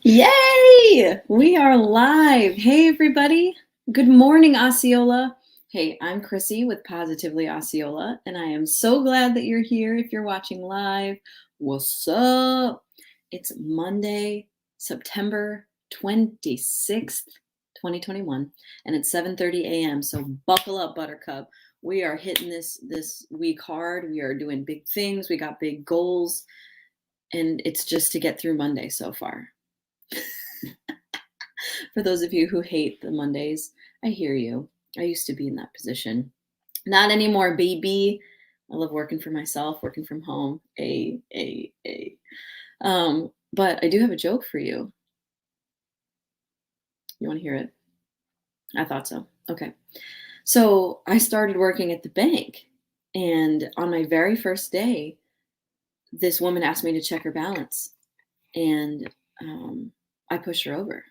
Yay! We are live. Hey, everybody. Good morning, Osceola. Hey, I'm Krissi with Positively Osceola, and I am so glad that you're here if you're watching live. What's up? It's Monday, September 26th, 2021, and it's 7:30 a.m., so buckle up, Buttercup. We are hitting this week hard. We are doing big things. We got big goals, and it's just to get through Monday so far. For those of you who hate the Mondays, I hear you. I used to be in that position. Not anymore, baby. I love working for myself, working from home. But I do have a joke for you. You want to hear it? I thought so. Okay. So I started working at the bank, and on my very first day, this woman asked me to check her balance, and I pushed her over.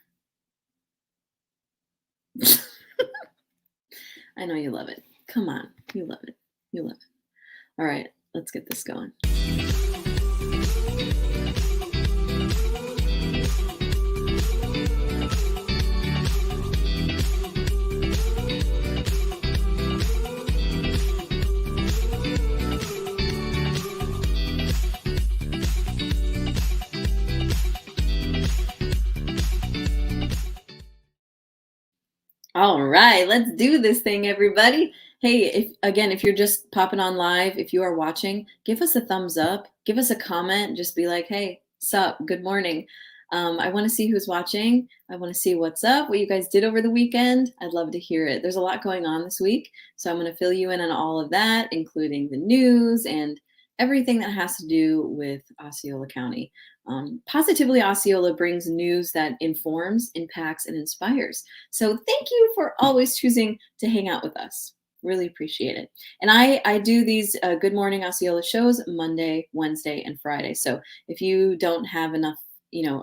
I know you love it. Come on. You love it. You love it. All right, let's get this going. All right, let's do this thing, everybody. Hey, if you're just popping on live, if you are watching, give us a thumbs up, give us a comment, just be like, hey, sup, good morning. I want to see who's watching. I want to see what's up, what you guys did over the weekend. I'd love to hear it. There's a lot going on this week, so I'm going to fill you in on all of that, including the news and everything that has to do with Osceola County. Positively Osceola brings news that informs, impacts, and inspires. So thank you for always choosing to hang out with us. Really appreciate it. And I do these Good Morning Osceola shows Monday, Wednesday, and Friday. So if you don't have enough,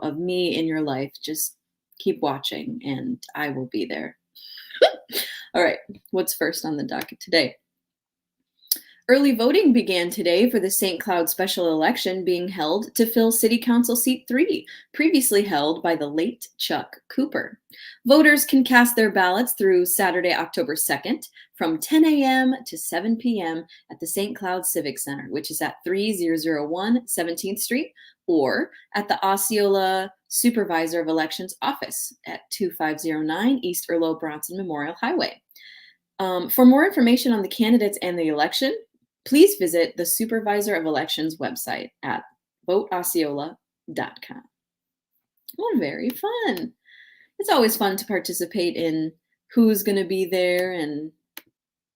of me in your life, just keep watching and I will be there. All right, what's first on the docket today? Early voting began today for the St. Cloud special election being held to fill City Council Seat 3, previously held by the late Chuck Cooper. Voters can cast their ballots through Saturday, October 2nd from 10 a.m. to 7 p.m. at the St. Cloud Civic Center, which is at 3001 17th Street, or at the Osceola Supervisor of Elections office at 2509 East Erlo Bronson Memorial Highway. For more information on the candidates and the election, please visit the Supervisor of Elections website at voteosceola.com. Well, very fun. It's always fun to participate in who's going to be there and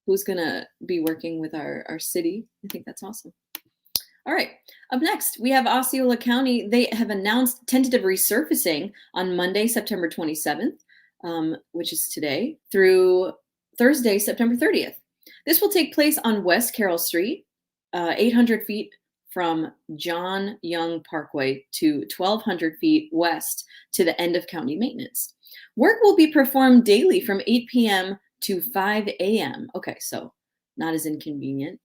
who's going to be working with our city. I think that's awesome. All right, up next, we have Osceola County. They have announced tentative resurfacing on Monday, September 27th, which is today, through Thursday, September 30th. This will take place on West Carroll Street, 800 feet from John Young Parkway to 1,200 feet west to the end of county maintenance. Work will be performed daily from 8 p.m. to 5 a.m. Okay, so not as inconvenient.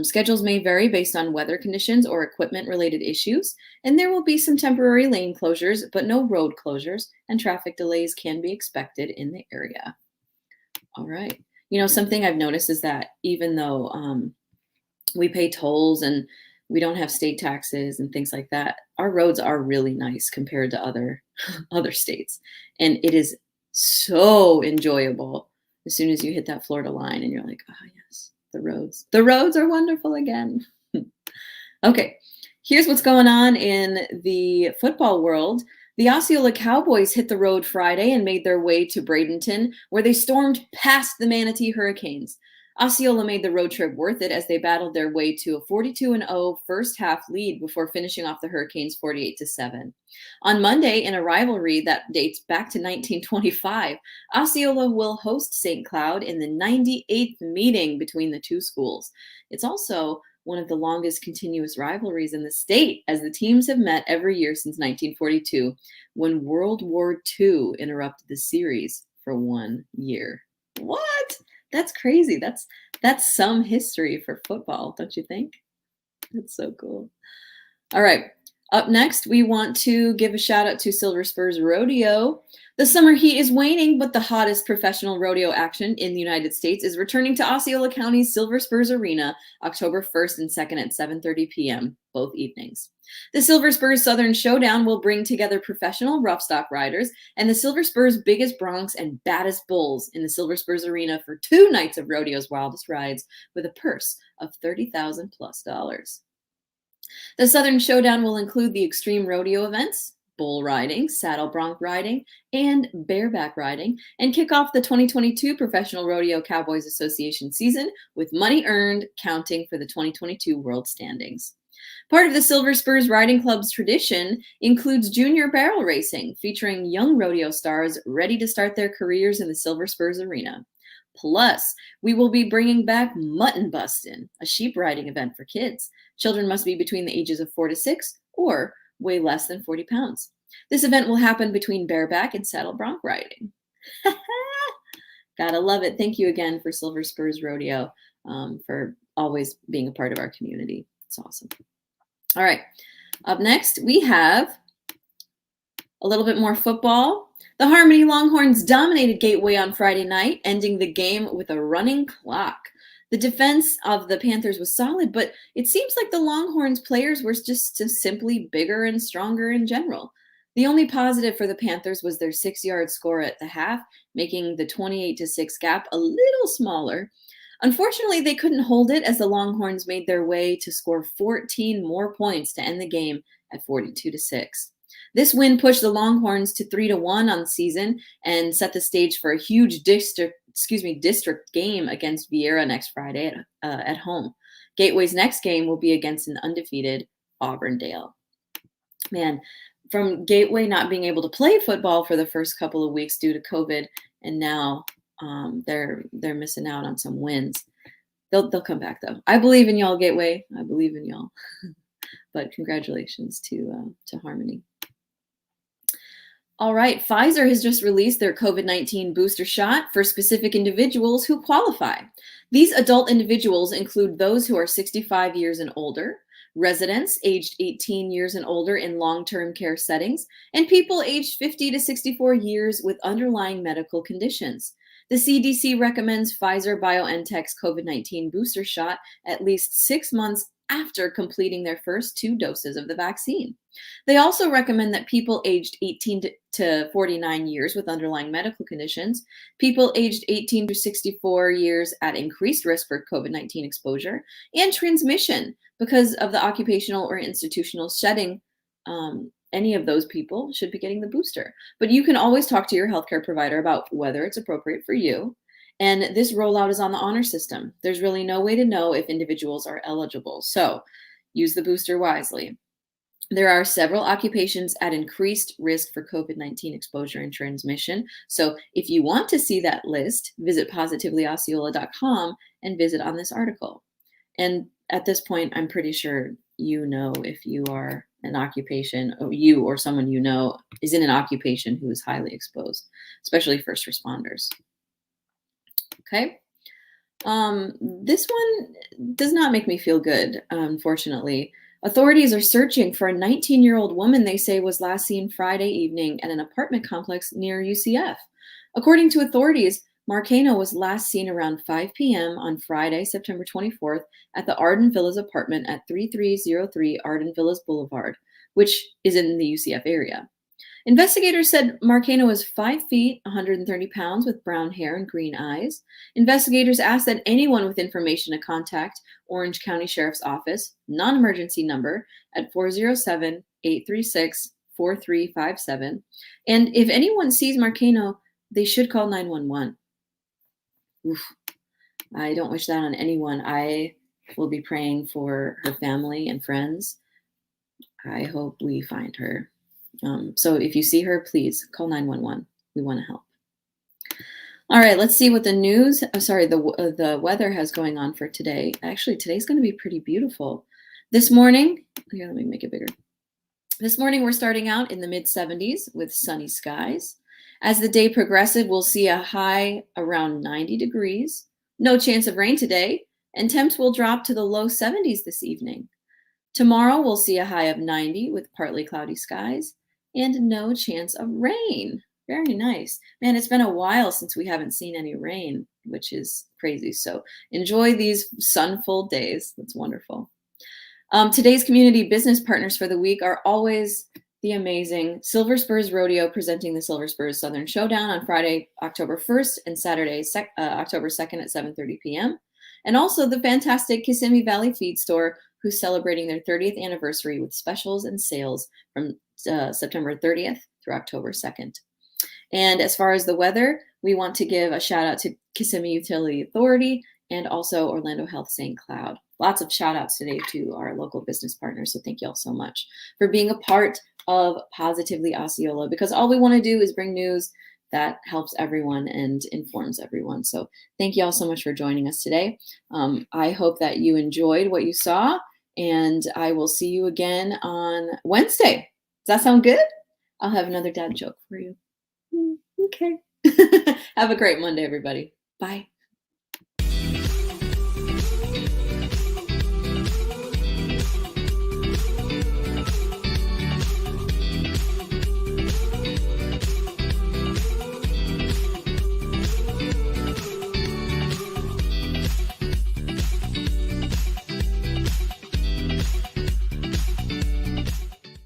Schedules may vary based on weather conditions or equipment-related issues, and there will be some temporary lane closures, but no road closures, and traffic delays can be expected in the area. All right. Something I've noticed is that even though we pay tolls and we don't have state taxes and things like that, our roads are really nice compared to other states. And it is so enjoyable as soon as you hit that Florida line and you're like, oh, yes, the roads. The roads are wonderful again. Okay, here's what's going on in the football world. The Osceola Cowboys hit the road Friday and made their way to Bradenton, where they stormed past the Manatee Hurricanes. Osceola made the road trip worth it as they battled their way to a 42-0 first half lead before finishing off the Hurricanes 48-7. On Monday, in a rivalry that dates back to 1925, Osceola will host St. Cloud in the 98th meeting between the two schools. It's also one of the longest continuous rivalries in the state, as the teams have met every year since 1942, when World War II interrupted the series for 1 year. What? That's crazy. That's some history for football, don't you think? That's so cool. All right. Up next, we want to give a shout out to Silver Spurs Rodeo. The summer heat is waning, but the hottest professional rodeo action in the United States is returning to Osceola County's Silver Spurs Arena October 1st and 2nd at 7:30 p.m., both evenings. The Silver Spurs Southern Showdown will bring together professional roughstock riders and the Silver Spurs' biggest broncs and baddest bulls in the Silver Spurs Arena for 2 nights of rodeo's wildest rides with a purse of $30,000 plus. The Southern Showdown will include the extreme rodeo events, bull riding, saddle bronc riding, and bareback riding, and kick off the 2022 Professional Rodeo Cowboys Association season with money earned counting for the 2022 World Standings. Part of the Silver Spurs Riding Club's tradition includes junior barrel racing, featuring young rodeo stars ready to start their careers in the Silver Spurs Arena. Plus, we will be bringing back Mutton Bustin', a sheep riding event for kids. Children must be between the ages of 4 to 6 or weigh less than 40 pounds. This event will happen between bareback and saddle bronc riding. Gotta love it. Thank you again for Silver Spurs Rodeo for always being a part of our community. It's awesome. All right. Up next, we have a little bit more football. The Harmony Longhorns dominated Gateway on Friday night, ending the game with a running clock. The defense of the Panthers was solid, but it seems like the Longhorns players were just simply bigger and stronger in general. The only positive for the Panthers was their 6-yard score at the half, making the 28-6 gap a little smaller. Unfortunately, they couldn't hold it as the Longhorns made their way to score 14 more points to end the game at 42-6. This win pushed the Longhorns to 3-1 on the season and set the stage for a huge district game against Vieira next Friday at home. Gateway's next game will be against an undefeated Auburndale. Man, from Gateway not being able to play football for the first couple of weeks due to COVID, and now they're missing out on some wins. They'll come back though. I believe in y'all, Gateway. I believe in y'all. But congratulations to Harmony. All right, Pfizer has just released their COVID-19 booster shot for specific individuals who qualify. These adult individuals include those who are 65 years and older, residents aged 18 years and older in long-term care settings, and people aged 50 to 64 years with underlying medical conditions. The CDC recommends Pfizer-BioNTech's COVID-19 booster shot at least 6 months after completing their first 2 doses of the vaccine. They also recommend that people aged 18 to 49 years with underlying medical conditions, people aged 18 to 64 years at increased risk for COVID-19 exposure and transmission because of the occupational or institutional setting. Any of those people should be getting the booster. But you can always talk to your healthcare provider about whether it's appropriate for you. And this rollout is on the honor system. There's really no way to know if individuals are eligible. So use the booster wisely. There are several occupations at increased risk for COVID-19 exposure and transmission. So if you want to see that list, visit positivelyosceola.com and visit on this article. And at this point, I'm pretty sure you know if you are an occupation, or you or someone you know is in an occupation who is highly exposed, especially first responders. Okay. This one does not make me feel good, unfortunately. Authorities are searching for a 19-year-old woman they say was last seen Friday evening at an apartment complex near UCF. According to authorities, Marcano was last seen around 5 p.m. on Friday, September 24th, at the Arden Villas apartment at 3303 Arden Villas Boulevard, which is in the UCF area. Investigators said Marcano was 5 feet, 130 pounds, with brown hair and green eyes. Investigators asked that anyone with information to contact Orange County Sheriff's Office, non-emergency number, at 407-836-4357. And if anyone sees Marcano, they should call 911. Oof. I don't wish that on anyone. I will be praying for her family and friends. I hope we find her. So if you see her, please call 911. We want to help. All right, let's see what the news, the weather has going on for today. Actually, today's going to be pretty beautiful. This morning, here, let me make it bigger. This morning, we're starting out in the mid-70s with sunny skies. As the day progresses, we'll see a high around 90 degrees. No chance of rain today, and temps will drop to the low 70s this evening. Tomorrow we'll see a high of 90 with partly cloudy skies and no chance of rain. Very nice. Man, it's been a while since we haven't seen any rain, which is crazy. So enjoy these sun-filled days. That's wonderful. Today's community business partners for the week are always the amazing Silver Spurs Rodeo, presenting the Silver Spurs Southern Showdown on Friday, October 1st and Saturday, October 2nd at 7:30 p.m. And also the fantastic Kissimmee Valley Feed Store, who's celebrating their 30th anniversary with specials and sales from September 30th through October 2nd. And as far as the weather, we want to give a shout out to Kissimmee Utility Authority and also Orlando Health St. Cloud. Lots of shout outs today to our local business partners. So thank you all so much for being a part of Positively Osceola, because all we want to do is bring news that helps everyone and informs everyone. So thank you all so much for joining us today. I hope that you enjoyed what you saw, and I will see you again on Wednesday. Does that sound good? I'll have another dad joke for you. Okay. Have a great Monday, everybody. Bye.